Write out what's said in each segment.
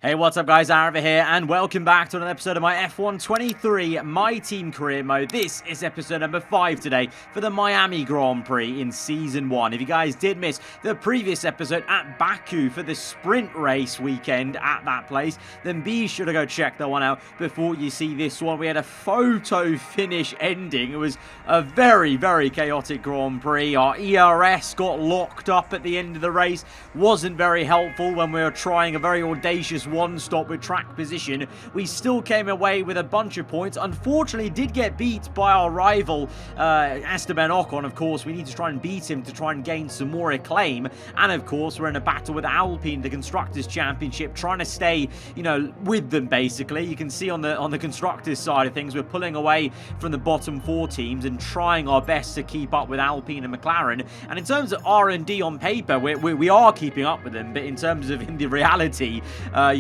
Hey, what's up guys, aarava here, and welcome back to another episode of my F1 23 My Team Career Mode. This is episode number 5 today for the Miami Grand Prix in Season 1. If you guys did miss the previous episode at Baku for the sprint race weekend at that place, then be sure to go check that one out before you see this one. We had a photo finish ending. It was a very, very chaotic Grand Prix. Our ERS got locked up at the end of the race. Wasn't very helpful when we were trying a very audacious one stop with track position. We still came away with a bunch of points. Unfortunately, did get beat by our rival Esteban Ocon. Of course, we need to try and beat him to try and gain some more acclaim. And of course, we're in a battle with Alpine, the Constructors' Championship, trying to stay, with them basically. You can see on the Constructors' side of things, we're pulling away from the bottom 4 teams and trying our best to keep up with Alpine and McLaren. And in terms of R&D on paper, we are keeping up with them, but in terms of in the reality,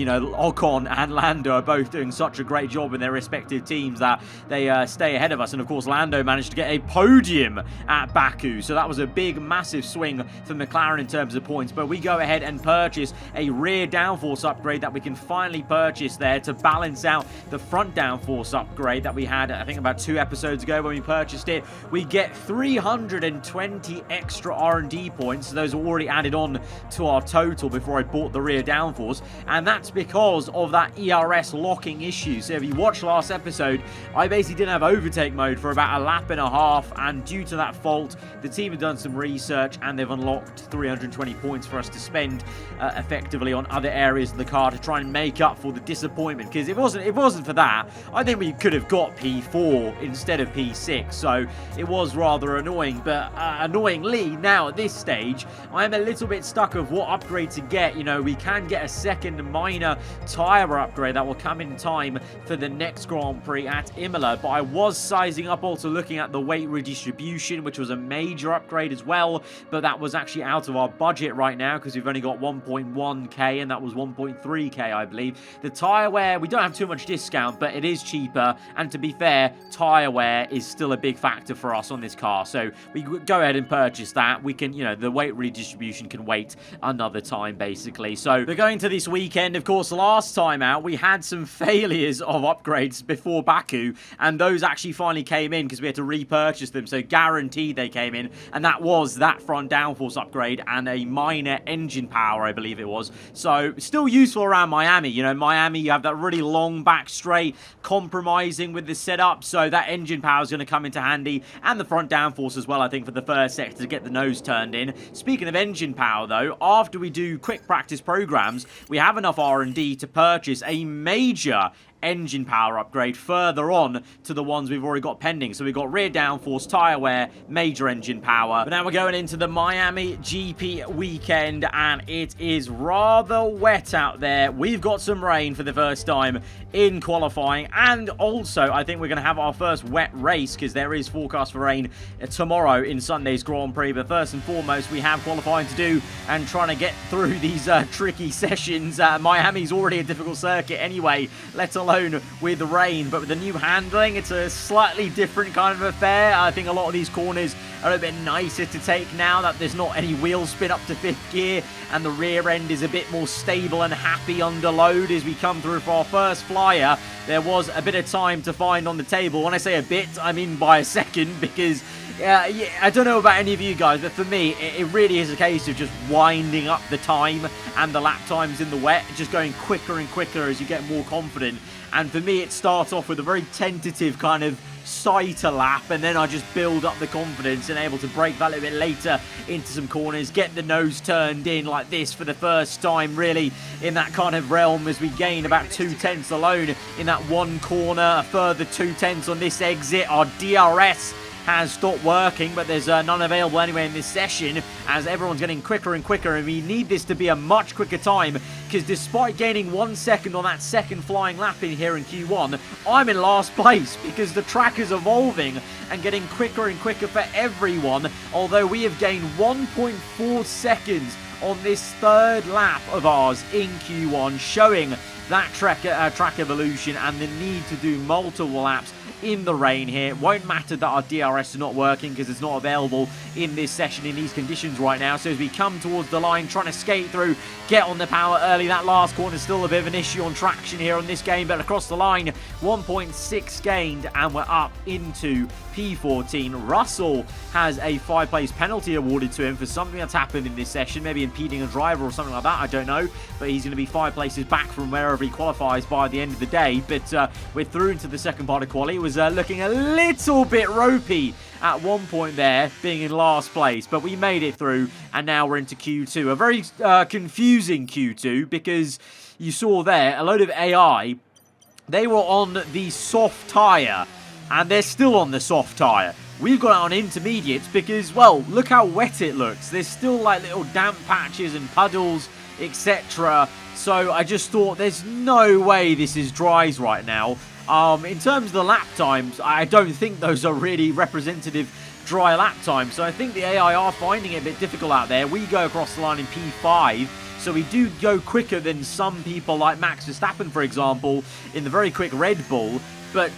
Ocon and Lando are both doing such a great job in their respective teams that they stay ahead of us. And of course, Lando managed to get a podium at Baku. So that was a big, massive swing for McLaren in terms of points. But we go ahead and purchase a rear downforce upgrade that we can finally purchase there to balance out the front downforce upgrade that we had, I think, about 2 episodes ago when we purchased it. We get 320 extra R&D points. So those are already added on to our total before I bought the rear downforce. And that's because of that ERS locking issue. So if you watched last episode, I basically didn't have overtake mode for about a lap and a half, and due to that fault, the team have done some research and they've unlocked 320 points for us to spend effectively on other areas of the car to try and make up for the disappointment. Because if it wasn't for that, I think we could have got P4 instead of P6. So it was rather annoying, but annoyingly now at this stage, I am a little bit stuck of what upgrade to get. We can get a second minor tyre upgrade that will come in time for the next Grand Prix at Imola, but I was sizing up, also looking at the weight redistribution, which was a major upgrade as well, but that was actually out of our budget right now because we've only got 1.1k and that was 1.3k, I believe. The tyre wear, we don't have too much discount, but it is cheaper, and to be fair, tyre wear is still a big factor for us on this car, so we go ahead and purchase that. We can, the weight redistribution can wait another time basically. So we're going to this weekend. Of course, last time out, we had some failures of upgrades before Baku, and those actually finally came in because we had to repurchase them, so guaranteed they came in, and that was that front downforce upgrade and a minor engine power, I believe it was. So still useful around Miami. Miami, you have that really long back straight, compromising with the setup, so that engine power is going to come into handy, and the front downforce as well, I think, for the first sector to get the nose turned in. Speaking of engine power, though, after we do quick practice programs, we have enough R&D to purchase a major engine power upgrade further on to the ones we've already got pending. So we've got rear downforce, tyre wear, major engine power. But now we're going into the Miami GP weekend, and it is rather wet out there. We've got some rain for the first time in qualifying, and also I think we're going to have our first wet race because there is forecast for rain tomorrow in Sunday's Grand Prix. But first and foremost, we have qualifying to do and trying to get through these tricky sessions. Miami's already a difficult circuit anyway, let alone with the rain, but with the new handling, it's a slightly different kind of affair. I think a lot of these corners are a bit nicer to take now that there's not any wheel spin up to 5th gear, and the rear end is a bit more stable and happy under load as we come through for our first flyer. There was a bit of time to find on the table. When I say a bit, I mean by a second, because I don't know about any of you guys, but for me, it really is a case of just winding up the time and the lap times in the wet, just going quicker and quicker as you get more confident. And for me, it starts off with a very tentative kind of sighter lap, and then I just build up the confidence and able to brake that a little bit later into some corners, get the nose turned in like this for the first time really in that kind of realm, as we gain about 2/10 alone in that one corner, a further 2/10 on this exit. Our DRS has stopped working, but there's none available anyway in this session as everyone's getting quicker and quicker, and we need this to be a much quicker time because despite gaining 1 second on that second flying lap in here in Q1, I'm in last place because the track is evolving and getting quicker and quicker for everyone, although we have gained 1.4 seconds on this third lap of ours in Q1, showing that track evolution and the need to do multiple laps in the rain here. It won't matter that our DRS is not working because it's not available in this session in these conditions right now. So as we come towards the line, trying to skate through, get on the power early. That last corner is still a bit of an issue on traction here on this game, but across the line, 1.6 gained, and we're up into P14. Russell has a 5-place penalty awarded to him for something that's happened in this session, maybe impeding a driver or something like that, I don't know, but he's going to be 5 places back from wherever he qualifies by the end of the day. But we're through into the second part of quali. It was looking a little bit ropey at one point there, being in last place, but we made it through, and now we're into Q2. A very confusing Q2, because you saw there a load of AI. They were on the soft tyre, and they're still on the soft tyre. We've got it on intermediates because, well, look how wet it looks. There's still like little damp patches and puddles, etc. So I just thought there's no way this is dries right now. In terms of the lap times, I don't think those are really representative dry lap times. So I think the AI are finding it a bit difficult out there. We go across the line in P5. So we do go quicker than some people like Max Verstappen, for example, in the very quick Red Bull. But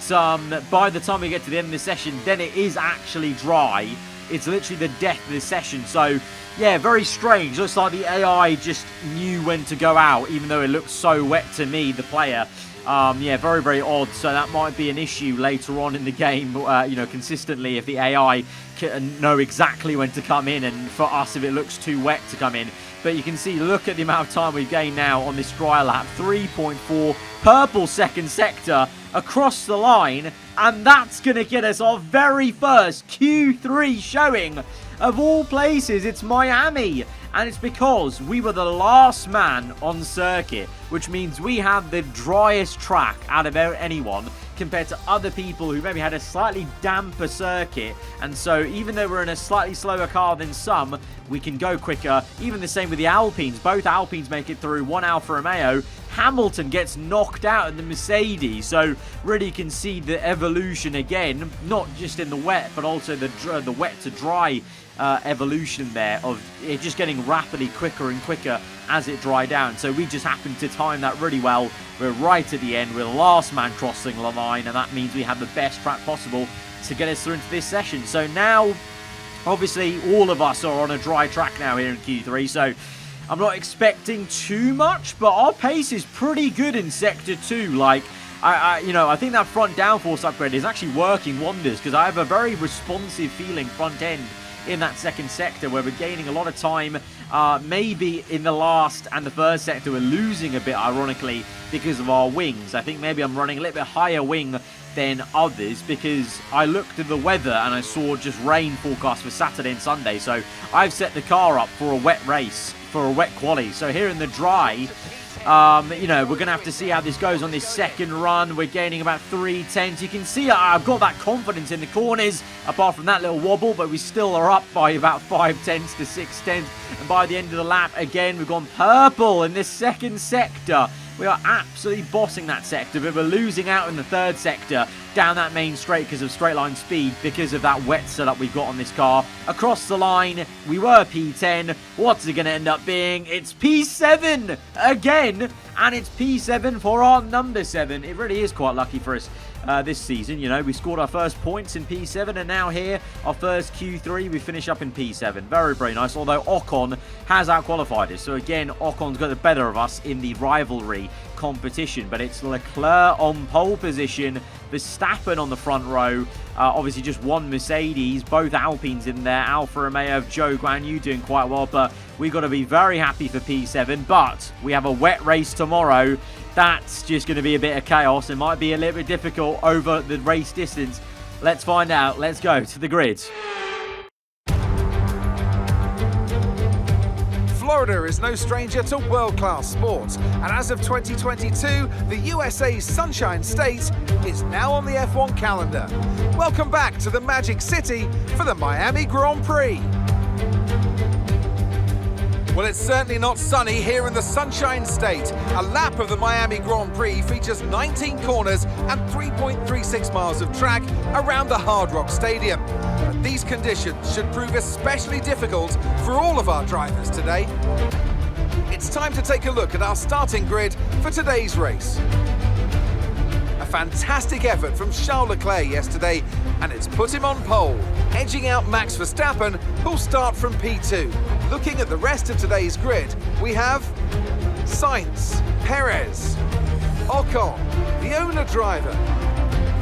by the time we get to the end of the session, then it is actually dry. It's literally the death of this session. So, yeah, very strange. Looks like the AI just knew when to go out, even though it looks so wet to me, the player. Yeah, very, very odd. So that might be an issue later on in the game, you know, consistently, if the AI can know exactly when to come in, and for us, if it looks too wet to come in. But you can see, look at the amount of time we've gained now on this dry lap. 3.4, purple second sector across the line. And that's going to get us our very first Q3 showing. Of all places, it's Miami. And it's because we were the last man on circuit, which means we have the driest track out of anyone compared to other people who maybe had a slightly damper circuit. And so even though we're in a slightly slower car than some, we can go quicker. Even the same with the Alpines. Both Alpines make it through, one Alfa Romeo. Hamilton gets knocked out in the Mercedes. So really you can see the evolution again, not just in the wet, but also the wet to dry evolution there, of it just getting rapidly quicker and quicker as it dried down. So we just happened to time that really well. We're right at the end. We're the last man crossing the line, and that means we have the best track possible to get us through into this session. So now, obviously, all of us are on a dry track now here in Q3, so I'm not expecting too much, but our pace is pretty good in Sector 2. Like, I think that front downforce upgrade is actually working wonders, because I have a very responsive feeling front end in that second sector, where we're gaining a lot of time. Maybe in the last and the first sector we're losing a bit, ironically, because of our wings. I think maybe I'm running a little bit higher wing than others, because I looked at the weather and I saw just rain forecast for Saturday and Sunday. So I've set the car up for a wet race, for a wet quali. So here in the dry, you know, we're going to have to see how this goes on this second run. We're gaining about 3/10. You can see I've got that confidence in the corners, apart from that little wobble, but we still are up by about 5/10 to 6/10. And by the end of the lap, again, we've gone purple in this second sector. We are absolutely bossing that sector, but we're losing out in the third sector down that main straight because of straight line speed, because of that wet setup we've got on this car. Across the line, we were P10. What's it going to end up being? It's P7 again, and it's P7 for our number 7. It really is quite lucky for us this season. You know, we scored our first points in P7, and now here, our first Q3, we finish up in P7. Very, very nice, although Ocon has outqualified us. So again, Ocon's got the better of us in the rivalry competition, but it's Leclerc on pole position, Verstappen on the front row, obviously just one Mercedes, both Alpines in there, Alfa Romeo of Zhou Guanyu doing quite well, but we've got to be very happy for P7, but we have a wet race tomorrow. That's just going to be a bit of chaos. It might be a little bit difficult over the race distance. Let's find out. Let's go to the grid. Florida is no stranger to world-class sports, and as of 2022, the USA's Sunshine State is now on the F1 calendar. Welcome back to the Magic City for the Miami Grand Prix. Well, it's certainly not sunny here in the Sunshine State. A lap of the Miami Grand Prix features 19 corners and 3.36 miles of track around the Hard Rock Stadium. But these conditions should prove especially difficult for all of our drivers today. It's time to take a look at our starting grid for today's race. A fantastic effort from Charles Leclerc yesterday, and it's put him on pole, edging out Max Verstappen, who'll start from P2. Looking at the rest of today's grid, we have Sainz, Perez, Ocon, the owner driver,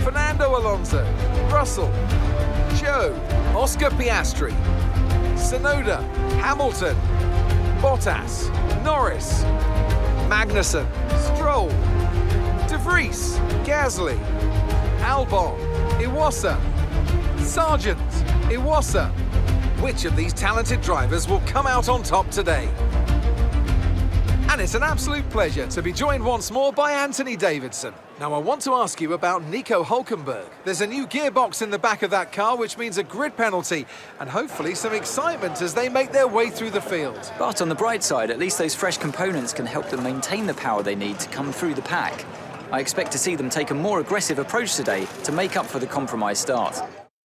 Fernando Alonso, Russell, Joe, Oscar Piastri, Tsunoda, Hamilton, Bottas, Norris, Magnussen, Stroll, De Vries, Gasly, Albon, Iwasa, Sargent, Iwasa. Which of these talented drivers will come out on top today? And it's an absolute pleasure to be joined once more by Anthony Davidson. Now I want to ask you about Nico Hülkenberg. There's a new gearbox in the back of that car, which means a grid penalty and hopefully some excitement as they make their way through the field. But on the bright side, at least those fresh components can help them maintain the power they need to come through the pack. I expect to see them take a more aggressive approach today to make up for the compromised start.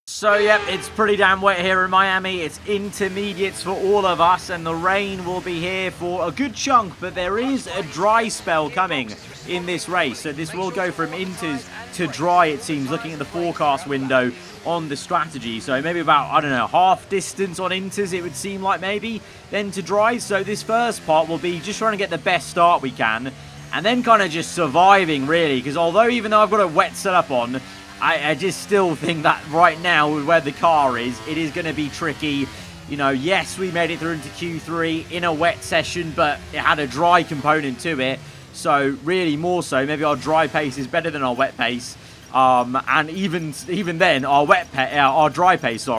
So, yep, it's pretty damn wet here in Miami. It's intermediates for all of us, and the rain will be here for a good chunk, but there is a dry spell coming in this race. So this will go from inters to dry, it seems, looking at the forecast window on the strategy. So maybe about, I don't know, half distance on inters, it would seem like maybe, then to dry. So this first part will be just trying to get the best start we can, and then kind of just surviving, really, because although even though I've got a wet setup on, I just still think that right now, with where the car is, it is going to be tricky. You know, yes, we made it through into Q3 in a wet session, but it had a dry component to it. So really more so, maybe our dry pace is better than our wet pace. And even then, our dry pace,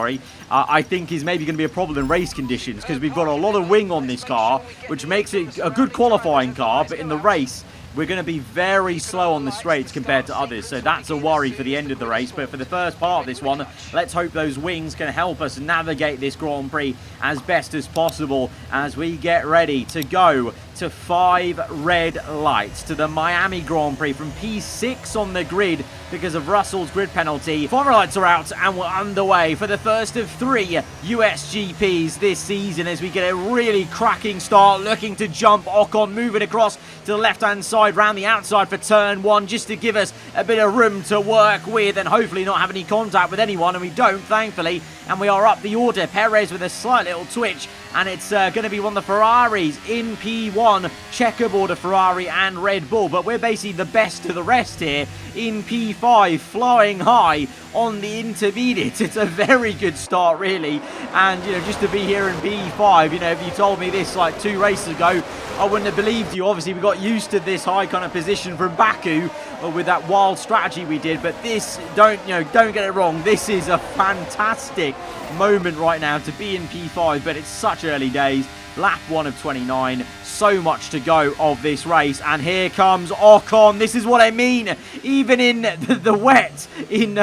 I think is maybe going to be a problem in race conditions, because we've got a lot of wing on this car, which makes it a good qualifying car, but in the race, we're going to be very slow on the straights compared to others. So that's a worry for the end of the race. But for the first part of this one, let's hope those wings can help us navigate this Grand Prix as best as possible as we get ready to go to 5 red lights to the Miami Grand Prix from P6 on the grid because of Russell's grid penalty. 5 red lights are out and we're underway for the first of 3 US GPs this season as we get a really cracking start, looking to jump Ocon, moving across to the left-hand side, round the outside for turn 1, just to give us a bit of room to work with and hopefully not have any contact with anyone, and we don't, thankfully, and we are up the order. Perez with a slight little twitch, and it's going to be one of the Ferraris in P1, checkerboard of Ferrari and Red Bull, but we're basically the best of the rest here in P5, flying high on the intermediates. It's a very good start, really, and you know, just to be here in P5, you know, if you told me this like 2 races ago, I wouldn't have believed you. Obviously, we got used to this high kind of position from Baku with that wild strategy we did, but this, don't get it wrong, this is a fantastic moment right now to be in P5, but it's such early days. Lap 1 of 29, so much to go of this race, and here comes Ocon. This is what I mean, even in the wet, in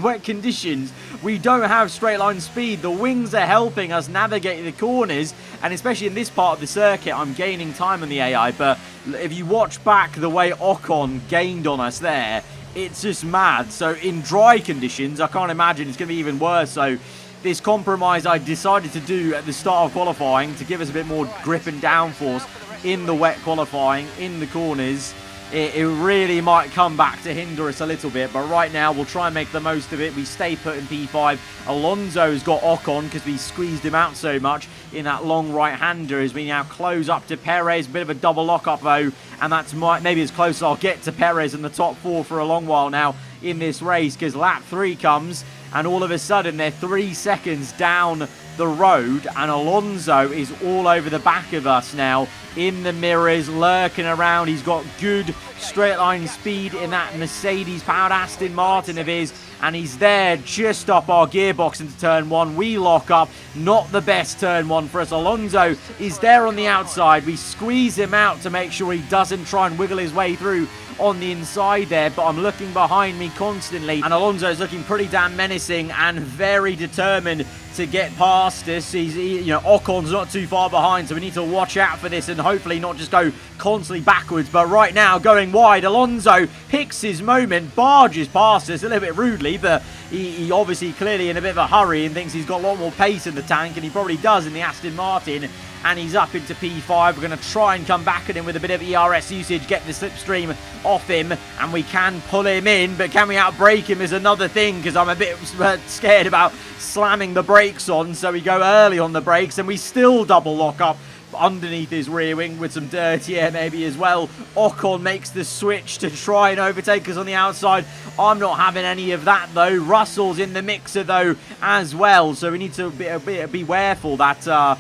wet conditions, we don't have straight line speed. The wings are helping us navigate the corners, and especially in this part of the circuit, I'm gaining time on the AI, but if you watch back the way Ocon gained on us there, it's just mad. So in dry conditions, I can't imagine it's going to be even worse. So this compromise I decided to do at the start of qualifying to give us a bit more grip and downforce in the wet qualifying, in the corners, it really might come back to hinder us a little bit, but right now we'll try and make the most of it. We stay put in P5. Alonso's got Ocon because we squeezed him out so much in that long right-hander as we now close up to Perez. A bit of a double lock-up though, and that's maybe as close as I'll get to Perez in the top 4 for a long while now in this race, because lap 3 comes and all of a sudden they're 3 seconds down the road and Alonso is all over the back of us now in the mirrors, lurking around. He's got good straight line speed in that Mercedes powered Aston Martin of his, and he's there just up our gearbox into turn 1. We lock up, not the best turn 1 for us. Alonso is there on the outside. We squeeze him out to make sure he doesn't try and wiggle his way through on the inside there, but I'm looking behind me constantly, and Alonso is looking pretty damn menacing and very determined to get past us. Ocon's not too far behind, so we need to watch out for this and hopefully not just go constantly backwards. But right now, going wide, Alonso picks his moment, barges past us a little bit rudely, but he obviously clearly in a bit of a hurry and thinks he's got a lot more pace in the tank, and he probably does in the Aston Martin. and he's up into P5. We're going to try and come back at him with a bit of ERS usage, get the slipstream off him, and we can pull him in, but can we outbrake him is another thing, because I'm a bit scared about slamming the brakes on, so we go early on the brakes, and we still double lock up underneath his rear wing with some dirty air maybe as well. Ocon makes the switch to try and overtake us on the outside. I'm not having any of that though. Russell's in the mixer though as well, so we need to be careful that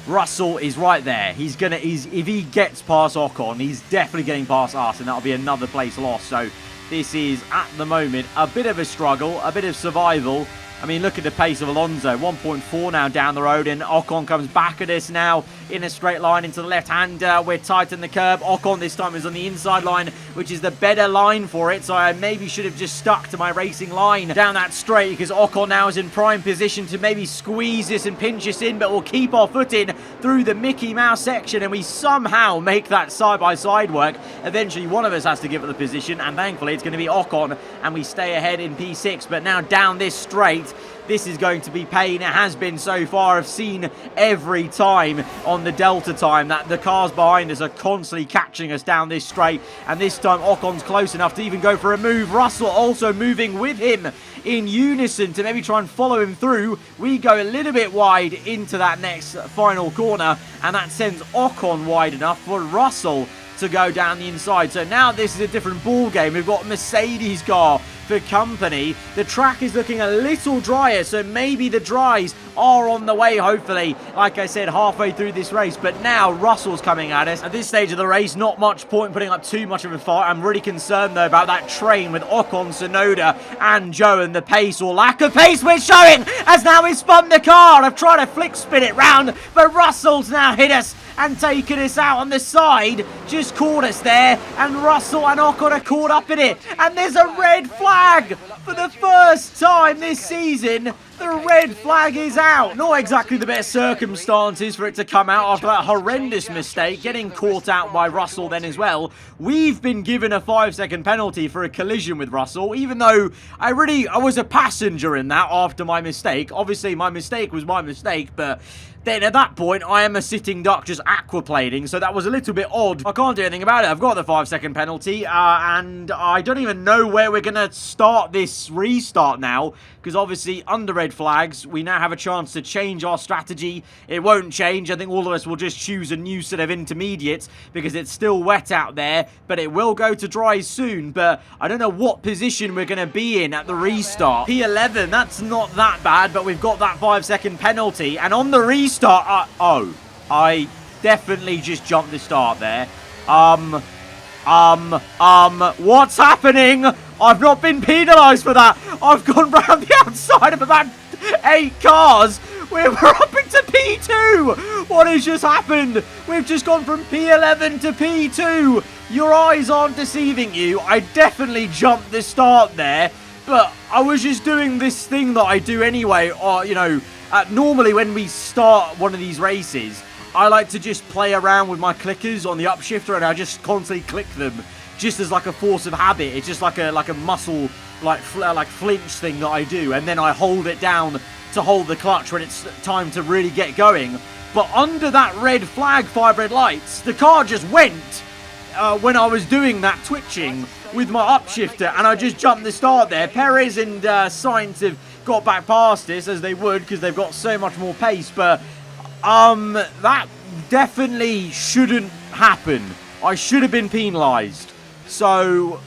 Russell is right there. If he gets past Ocon, he's definitely getting past us, and that'll be another place lost. So this is at the moment a bit of a struggle, a bit of survival. I mean, look at the pace of Alonso, 1.4 now down the road, and Ocon comes back at us now in a straight line into the left-hand. We're tight in the curb. Ocon this time is on the inside line, which is the better line for it, so I maybe should have just stuck to my racing line down that straight, because Ocon now is in prime position to maybe squeeze this and pinch us in, but we'll keep our foot in through the Mickey Mouse section, and we somehow make that side-by-side work. Eventually, one of us has to give it the position, and thankfully, it's going to be Ocon, and we stay ahead in P6, but now down this straight, this is going to be pain. It has been so far. I've seen every time on the Delta time that the cars behind us are constantly catching us down this straight. And this time Ocon's close enough to even go for a move. Russell also moving with him in unison to maybe try and follow him through. We go a little bit wide into that next final corner, and that sends Ocon wide enough for Russell to go down the inside. So now this is a different ball game. We've got Mercedes car for company. The track is looking a little drier, so maybe the dries are on the way, hopefully, like I said, halfway through this race. But now Russell's coming at us. At this stage of the race, not much point putting up too much of a fight. I'm really concerned, though, about that train with Ocon, Tsunoda, and Joe, and the pace or lack of pace we're showing as now we spun the car. I've tried to flick spin it round, but Russell's now hit us and taken us out on the side, just caught us there, and Russell and Ocon are caught up in it, and there's a red flag for the first time this season. The red flag is out. Not exactly the best circumstances for it to come out after that horrendous mistake, getting caught out by Russell then as well. We've been given a 5-second penalty for a collision with Russell, even though I was a passenger in that after my mistake. Obviously, my mistake was my mistake, but then at that point, I am a sitting duck just aquaplaning, so that was a little bit odd. I can't do anything about it. I've got the 5-second penalty, and I don't even know where we're going to start this restart now, because obviously under red flags, we now have a chance to change our strategy. It won't change. I think all of us will just choose a new set of intermediates, because it's still wet out there, but it will go to dry soon. But I don't know what position we're going to be in at the restart. P11, that's not that bad, but we've got that 5-second penalty, and on the restart, I definitely just jumped the start there. What's happening? I've not been penalised for that. I've gone round the outside of about 8 cars. We're up into P2. What has just happened? We've just gone from P11 to P2. Your eyes aren't deceiving you. I definitely jumped the start there, but I was just doing this thing that I do anyway, or, you know, normally when we start one of these races, I like to just play around with my clickers on the upshifter, and I just constantly click them, just as like a force of habit. It's just like a muscle, like flinch thing that I do, and then I hold it down to hold the clutch when it's time to really get going. But under that red flag, 5 red lights, the car just went when I was doing that twitching with my upshifter, and I just jumped the start there. Perez and Sainz have got back past us, as they would, because they've got so much more pace, but that definitely shouldn't happen. I should have been penalised. So,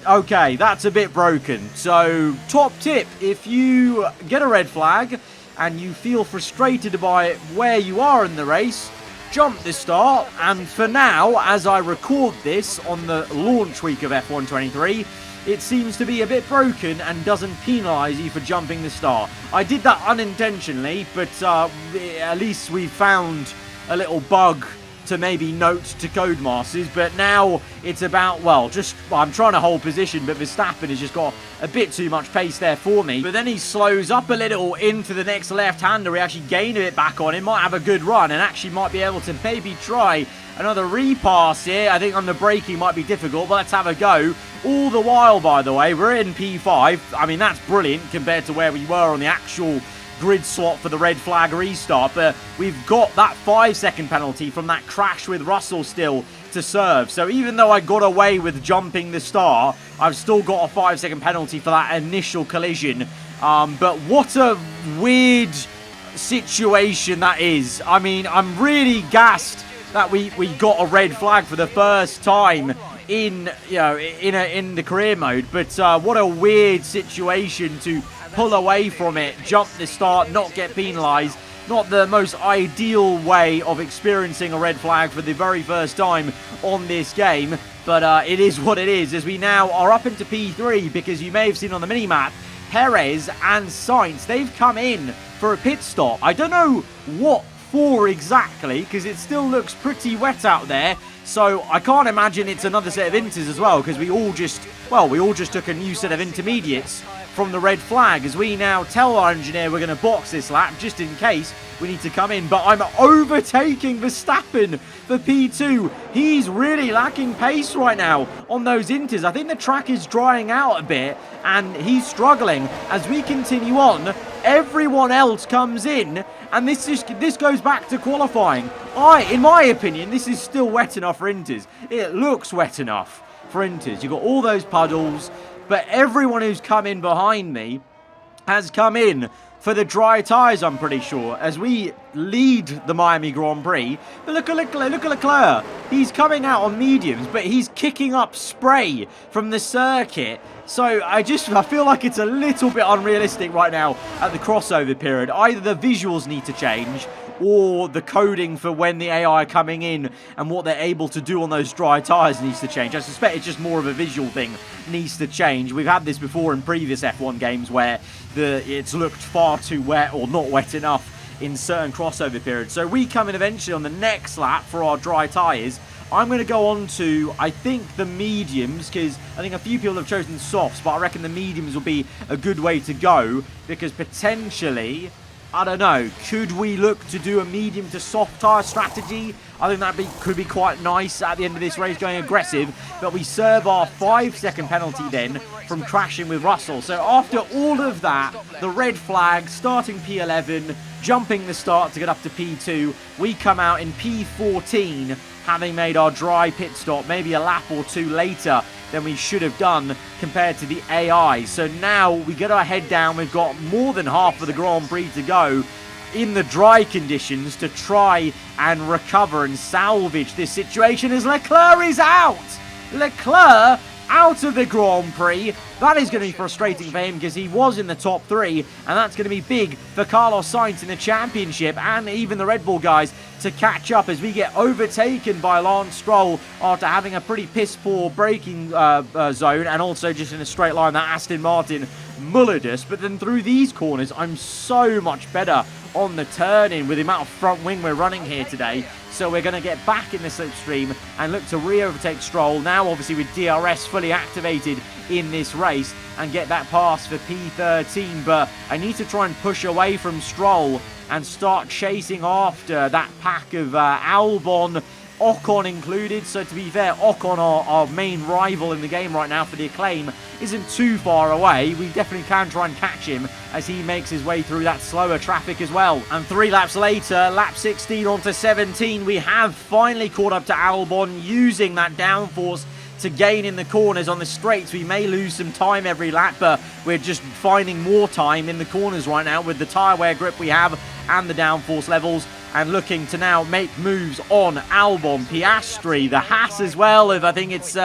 okay, that's a bit broken. So, top tip, if you get a red flag and you feel frustrated by where you are in the race, jump the start. And for now, as I record this on the launch week of F1 23, it seems to be a bit broken and doesn't penalise you for jumping the start. I did that unintentionally, but at least we found a little bug to maybe note to Codemasters. But now it's about, well, just I'm trying to hold position, but Verstappen has just got a bit too much pace there for me. But then he slows up a little into the next left-hander. We actually gain a bit back on him, might have a good run, and actually might be able to maybe try another repass here. I think on the braking might be difficult, but let's have a go. All the while, by the way, we're in P5. I mean, that's brilliant compared to where we were on the actual grid slot for the red flag restart, but we've got that 5-second penalty from that crash with Russell still to serve. So even though I got away with jumping the start, I've still got a 5-second penalty for that initial collision. But what a weird situation that is. I mean, I'm really gassed that we got a red flag for the first time in in the career mode, but what a weird situation to pull away from it, jump the start, not get penalized. Not the most ideal way of experiencing a red flag for the very first time on this game, but it is what it is, as we now are up into P3, because you may have seen on the mini-map, Perez and Sainz, they've come in for a pit stop. I don't know what for exactly, because it still looks pretty wet out there, so I can't imagine it's another set of inters as well, because we all just took a new set of intermediates from the red flag, as we now tell our engineer we're going to box this lap just in case we need to come in. But I'm overtaking Verstappen for P2. He's really lacking pace right now on those inters. I think the track is drying out a bit and he's struggling. As we continue on, everyone else comes in, and this goes back to qualifying. In my opinion, this is still wet enough for inters. It looks wet enough for inters. You've got all those puddles, but everyone who's come in behind me has come in for the dry tyres, I'm pretty sure, as we lead the Miami Grand Prix. But look at Leclerc. He's coming out on mediums, but he's kicking up spray from the circuit. So I feel like it's a little bit unrealistic right now at the crossover period. Either the visuals need to change, or the coding for when the AI are coming in and what they're able to do on those dry tyres needs to change. I suspect it's just more of a visual thing needs to change. We've had this before in previous F1 games where it's looked far too wet or not wet enough in certain crossover periods. So we come in eventually on the next lap for our dry tyres. I'm going to go on to, I think, the mediums, because I think a few people have chosen softs, but I reckon the mediums will be a good way to go, because potentially, I don't know, could we look to do a medium to soft tyre strategy? I think that could be quite nice at the end of this race, going aggressive, but we serve our 5-second penalty then from crashing with Russell. So after all of that, the red flag, starting P11, jumping the start to get up to P2, we come out in P14, having made our dry pit stop maybe a lap or two later than we should have done compared to the AI. So now we get our head down. We've got more than half of the Grand Prix to go in the dry conditions to try and recover and salvage this situation, as Leclerc is out. Leclerc out of the Grand Prix. That is going to be frustrating for him, because he was in the top 3, and that's going to be big for Carlos Sainz in the championship and even the Red Bull guys to catch up, as we get overtaken by Lance Stroll after having a pretty piss-poor braking zone, and also just in a straight line that Aston Martin mullered us. But then through these corners, I'm so much better on the turn-in with the amount of front wing we're running here today. So we're going to get back in the slipstream and look to re-overtake Stroll, now obviously with DRS fully activated in this race, and get that pass for P13. But I need to try and push away from Stroll and start chasing after that pack of Albon, Ocon included. So to be fair, Ocon, our main rival in the game right now for the acclaim, isn't too far away. We definitely can try and catch him as he makes his way through that slower traffic as well. And 3 laps later, lap 16 onto 17, we have finally caught up to Albon, using that downforce to gain in the corners. On the straights, we may lose some time every lap, but we're just finding more time in the corners right now with the tyre wear grip we have and the downforce levels, and looking to now make moves on Albon, Piastri, the Haas as well. If I think it's,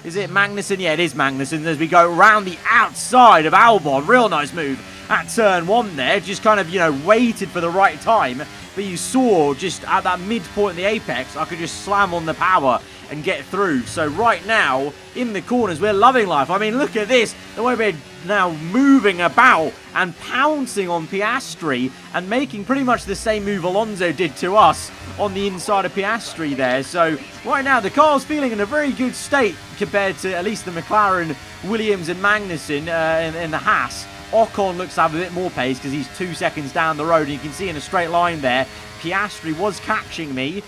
is it Magnussen? Yeah, it is Magnussen, as we go around the outside of Albon. Real nice move at turn 1 there, just kind of, waited for the right time. But you saw just at that midpoint in the apex, I could just slam on the power and get through. So right now, in the corners, we're loving life. I mean, look at this, the way we're now moving about and pouncing on Piastri and making pretty much the same move Alonso did to us on the inside of Piastri there. So right now, the car's feeling in a very good state compared to at least the McLaren, Williams and Magnussen in the Haas. Ocon looks to have a bit more pace because he's 2 seconds down the road, and you can see in a straight line there, Piastri was catching me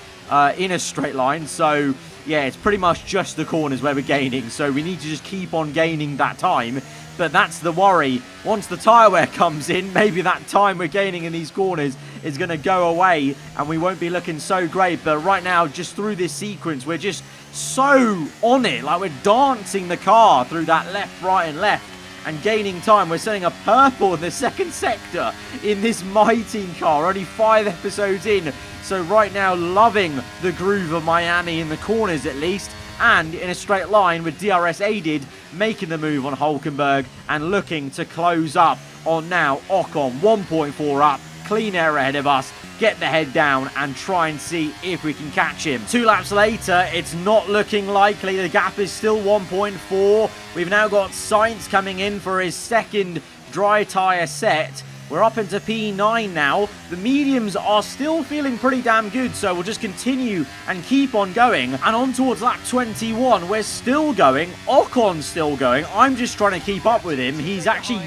in a straight line, so yeah, it's pretty much just the corners where we're gaining. So we need to just keep on gaining that time. But that's the worry. Once the tyre wear comes in, maybe that time we're gaining in these corners is going to go away and we won't be looking so great. But right now, just through this sequence, we're just so on it. Like, we're dancing the car through that left, right, and left and gaining time. We're setting a purple in the second sector in this My Team car. Only 5 episodes in. So right now, loving the groove of Miami in the corners at least. And in a straight line with DRS aided, making the move on Hulkenberg and looking to close up on now Ocon. 1.4 up, clean air ahead of us. Get the head down and try and see if we can catch him. 2 laps later, it's not looking likely. The gap is still 1.4. We've now got Sainz coming in for his second dry tyre set. We're up into P9 now. The mediums are still feeling pretty damn good, so we'll just continue and keep on going. And on towards lap 21, we're still going. Ocon's still going. I'm just trying to keep up with him. He's actually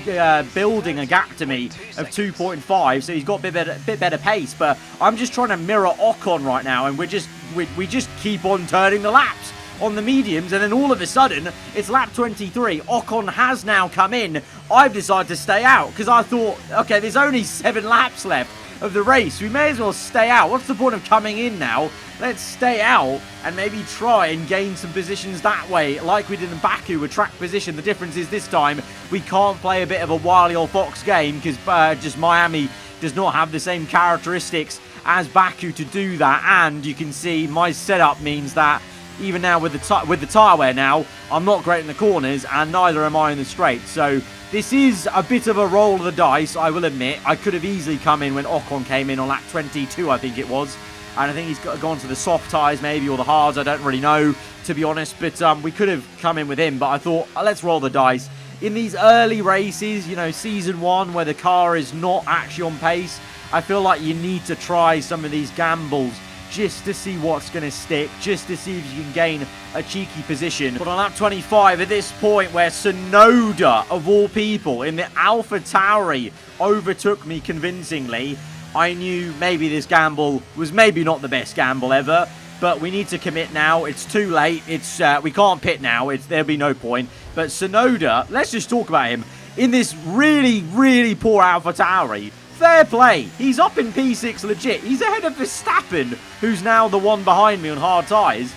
building a gap to me of 2.5, so he's got a bit better pace. But I'm just trying to mirror Ocon right now, and we just keep on turning the laps on the mediums, and then all of a sudden it's lap 23. Ocon has now come in. I've decided to stay out because I thought, okay, there's only 7 laps left of the race. We may as well stay out. What's the point of coming in now? Let's stay out and maybe try and gain some positions that way, like we did in Baku with track position. The difference is this time we can't play a bit of a Wily or Fox game because just Miami does not have the same characteristics as Baku to do that. And you can see my setup means that even now with the tyre wear now, I'm not great in the corners, and neither am I in the straight. So this is a bit of a roll of the dice, I will admit. I could have easily come in when Ocon came in on lap 22, I think it was. And I think he's gone to the soft tyres maybe, or the hards, I don't really know, to be honest. But we could have come in with him, but I thought, let's roll the dice. In these early races, you know, season 1, where the car is not actually on pace, I feel like you need to try some of these gambles just to see what's going to stick, just to see if you can gain a cheeky position. But on lap 25, at this point where Tsunoda, of all people, in the AlphaTauri overtook me convincingly, I knew maybe this gamble was maybe not the best gamble ever, but we need to commit now. It's too late. It's we can't pit now. There'll be no point. But Tsunoda, let's just talk about him. In this really, really poor AlphaTauri, fair play. He's up in P6 legit. He's ahead of Verstappen, who's now the one behind me on hard tyres.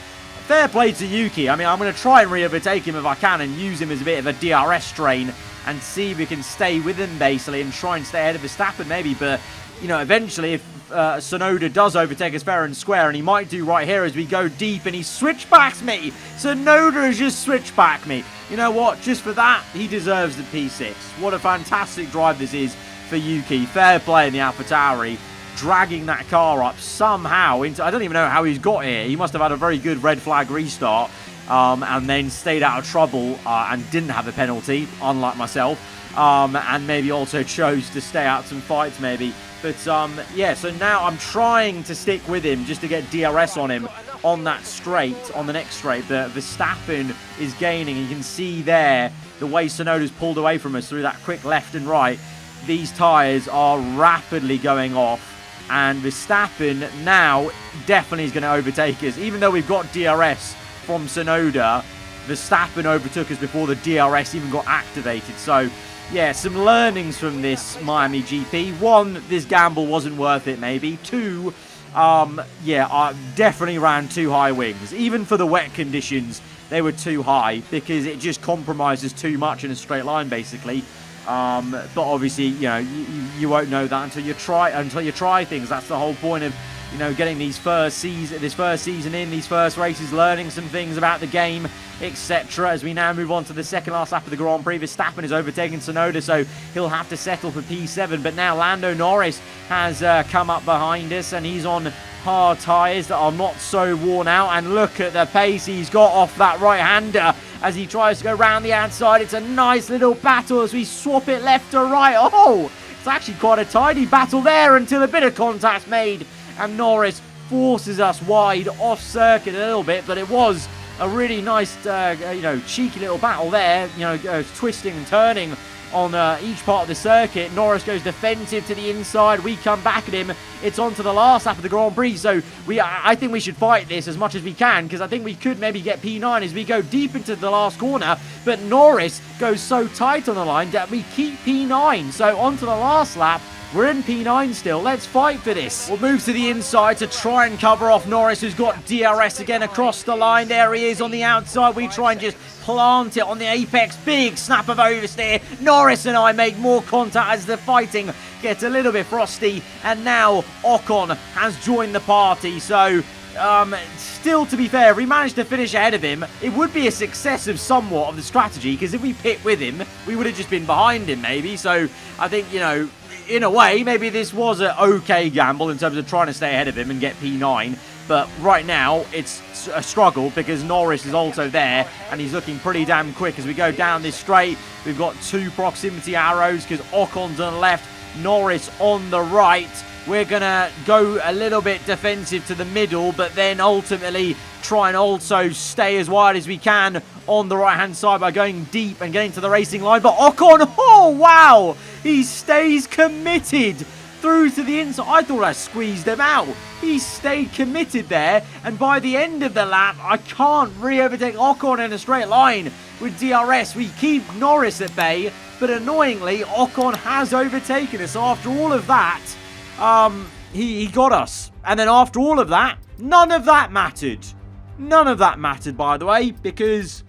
Fair play to Yuki. I mean, I'm going to try and re-overtake him if I can and use him as a bit of a DRS train and see if we can stay with him, basically, and try and stay ahead of Verstappen, maybe. But, you know, eventually, if Tsunoda does overtake us fair and square, and he might do right here as we go deep, and he switchbacks me. Tsunoda has just switchbacked me. You know what? Just for that, he deserves the P6. What a fantastic drive this is for Yuki. Fair play in the AlphaTauri, dragging that car up somehow into, I don't even know how he's got here. He must have had a very good red flag restart and then stayed out of trouble and didn't have a penalty, unlike myself, and maybe also chose to stay out some fights maybe. But yeah, so now I'm trying to stick with him just to get DRS on him on that straight, on the next straight. But Verstappen is gaining. You can see there the way Tsunoda's pulled away from us through that quick left and right. These tyres are rapidly going off, and Verstappen now definitely is going to overtake us. Even though we've got DRS from Tsunoda, Verstappen overtook us before the DRS even got activated. So, yeah, some learnings from this Miami GP. 1, this gamble wasn't worth it, maybe. 2, yeah, I definitely ran too high wings. Even for the wet conditions, they were too high because it just compromises too much in a straight line, basically. But obviously, you know, you won't know that until you try things. That's the whole point of, you know, getting this first season in, these first races, learning some things about the game, etc. As we now move on to the second last lap of the Grand Prix, Verstappen is overtaking Tsunoda, so he'll have to settle for P7. But now Lando Norris has come up behind us, and he's on hard tyres that are not so worn out. And look at the pace he's got off that right-hander as he tries to go round the outside. It's a nice little battle as we swap it left to right. Oh, it's actually quite a tidy battle there until a bit of contact's made, and Norris forces us wide off circuit a little bit. But it was a really nice, you know, cheeky little battle there, you know, twisting and turning on each part of the circuit. Norris goes defensive to the inside. We come back at him. It's on to the last lap of the Grand Prix. So I think we should fight this as much as we can, because I think we could maybe get P9 as we go deep into the last corner. But Norris goes so tight on the line that we keep P9. So on to the last lap. We're in P9 still. Let's fight for this. We'll move to the inside to try and cover off Norris, who's got DRS again across the line. There he is on the outside. We try and just plant it on the apex. Big snap of oversteer. Norris and I make more contact as the fighting gets a little bit frosty. And now Ocon has joined the party. So still, to be fair, if we managed to finish ahead of him, it would be a success of somewhat of the strategy, because if we pit with him, we would have just been behind him maybe. So I think, you know, in a way, maybe this was an okay gamble in terms of trying to stay ahead of him and get P9. But right now, it's a struggle because Norris is also there, and he's looking pretty damn quick as we go down this straight. We've got 2 proximity arrows because Ocon's on the left, Norris on the right. We're going to go a little bit defensive to the middle, but then ultimately try and also stay as wide as we can on the right-hand side by going deep and getting to the racing line. But Ocon, oh, wow! He stays committed through to the inside. I thought I squeezed him out. He stayed committed there, and by the end of the lap, I can't re-overtake Ocon in a straight line with DRS. We keep Norris at bay, but annoyingly, Ocon has overtaken us. So after all of that, he got us. And then after all of that, none of that mattered. None of that mattered, by the way, because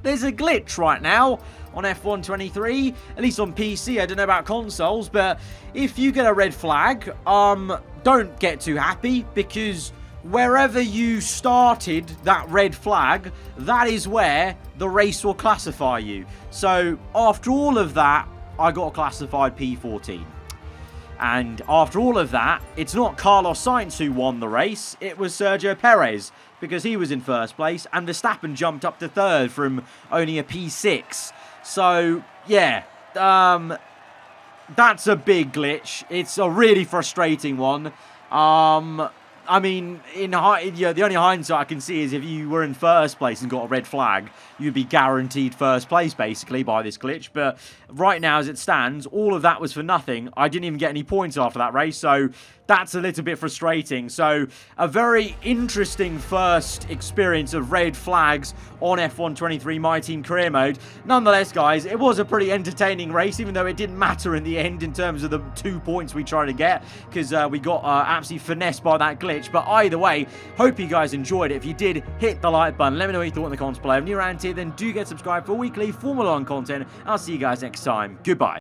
there's a glitch right now on F1 23, at least on PC. I don't know about consoles, but if you get a red flag, don't get too happy, because wherever you started that red flag, that is where the race will classify you. So after all of that, I got classified P14. And after all of that, it's not Carlos Sainz who won the race, it was Sergio Perez, because he was in first place, and Verstappen jumped up to third from only a P6. So, yeah, that's a big glitch. It's a really frustrating one. I mean, the only hindsight I can see is if you were in first place and got a red flag, you'd be guaranteed first place, basically, by this glitch. But right now, as it stands, all of that was for nothing. I didn't even get any points after that race, so that's a little bit frustrating. So, a very interesting first experience of red flags on F1 23 My Team Career Mode. Nonetheless, guys, it was a pretty entertaining race, even though it didn't matter in the end in terms of the 2 points we tried to get, because we got absolutely finessed by that glitch. But either way, hope you guys enjoyed it. If you did, hit the like button. Let me know what you thought in the comments below. If you're new around here, then do get subscribed for weekly Formula 1 content. I'll see you guys next time. Goodbye.